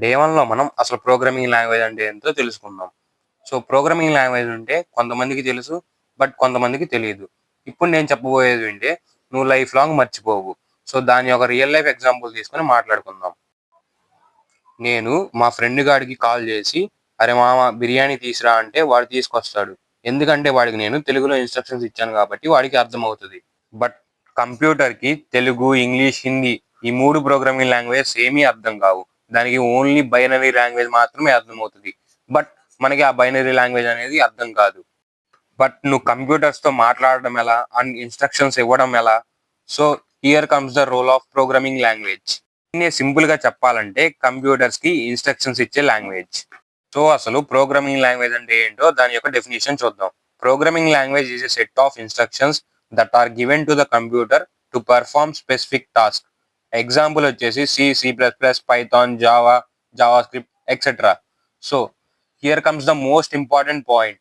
Day 1లో మనం అసలు programming language అంటే ఏంటో తెలుసుకుందాం. సో, ప్రోగ్రామింగ్ లాంగ్వేజ్ అంటే కొంతమందికి తెలుసు. బట్ కొంతమందికి తెలీదు. ఇప్పుడు నేను చెప్పబోయేది వింటే నువ్వు లైఫ్ లాంగ్ మర్చిపోవు. సో, దాని యొక్క రియల్ లైఫ్ ఎగ్జాంపుల్ తీసుకొని మాట్లాడుకుందాం. నేను మా ఫ్రెండ్ గాడికి కాల్ చేసి, "అరె మామ బిర్యానీ తీసురా" అంటే వాడు తీసుకొస్తాడు. ఎందుకంటే వాడికి నేను తెలుగులో ఇన్‌స్ట్రక్షన్స్ ఇచ్చాను కాబట్టి వాడికి అర్థమవుతది. బట్ కంప్యూటర్‌కి తెలుగు, ఇంగ్లీష్, హిందీ ఈ 3 ప్రోగ్రామింగ్ లాంగ్వేజెస్ ఏమీ అర్థం కావు. దానికి ఓన్లీ బైనరీ లాంగ్వేజ్ మాత్రమే అర్థమవుతది. బట్ మనకి ఆ బైనరీ లాంగ్వేజ్ అనేది అర్థం కాదు. బట్ నువ్వు కంప్యూటర్స్‌తో మాట్లాడడం ఎలా? అండ్ ఇన్‌స్ట్రక్షన్స్ ఇవ్వడం ఎలా? So, here comes the role of programming language. దీన్నే సింపుల్‌గా చెప్పాలంటే కంప్యూటర్స్‌కి ఇన్‌స్ట్రక్షన్స్ ఇచ్చే లాంగ్వేజ్. సో, అసలు ప్రోగ్రామింగ్ లాంగ్వేజ్ అంటే ఏంటో దాని యొక్క డెఫినిషన్ చూద్దాం. Programming language is a set of instructions that are given to the computer to perform specific task. Example వచ్చేసి C, C plus plus, Python, Java, JavaScript etcetera. So, here comes the most important point.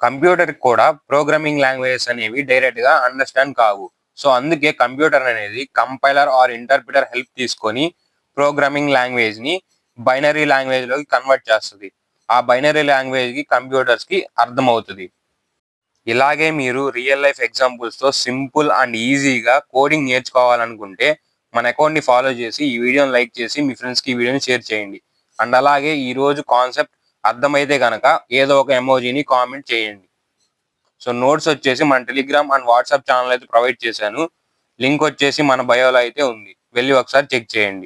కంప్యూటర్‌కి కూడా programming languages అనేవి డైరెక్ట్‌గా understand కావు. So, అందుకే computer అనేది compiler are interpreter help తీసుకొని programming లాంగ్వేజ్‌ని binary లాంగ్వేజ్‌లోకి convert చేస్తది. ఆ బైనరీ లాంగ్వేజ్‌కి కంప్యూటర్స్‌కి అర్థమవుతది. ఇలాగే మీరు రియల్ లైఫ్ ఎగ్జాంపుల్స్‌తో సింపుల్ అండ్ ఈజీగా కోడింగ్ నేర్చుకోవాలనుకుంటే మన అకౌంట్‌ని ఫాలో చేసి ఈ వీడియోని లైక్ చేసి మీ ఫ్రెండ్స్‌కి ఈ వీడియోని షేర్ చేయండి. అండ్ అలాగే ఈరోజు కాన్సెప్ట్ అర్థమైతే గనక ఏదో ఒక ఎమోజిని కామెంట్ చేయండి. సో, నోట్స్ వచ్చేసి మన టెలిగ్రామ్ అండ్ వాట్సాప్ ఛానల్ అయితే ప్రొవైడ్ చేశాను. లింక్ వచ్చేసి మన బయోలో అయితే ఉంది. వెళ్లి ఒకసారి చెక్ చేయండి.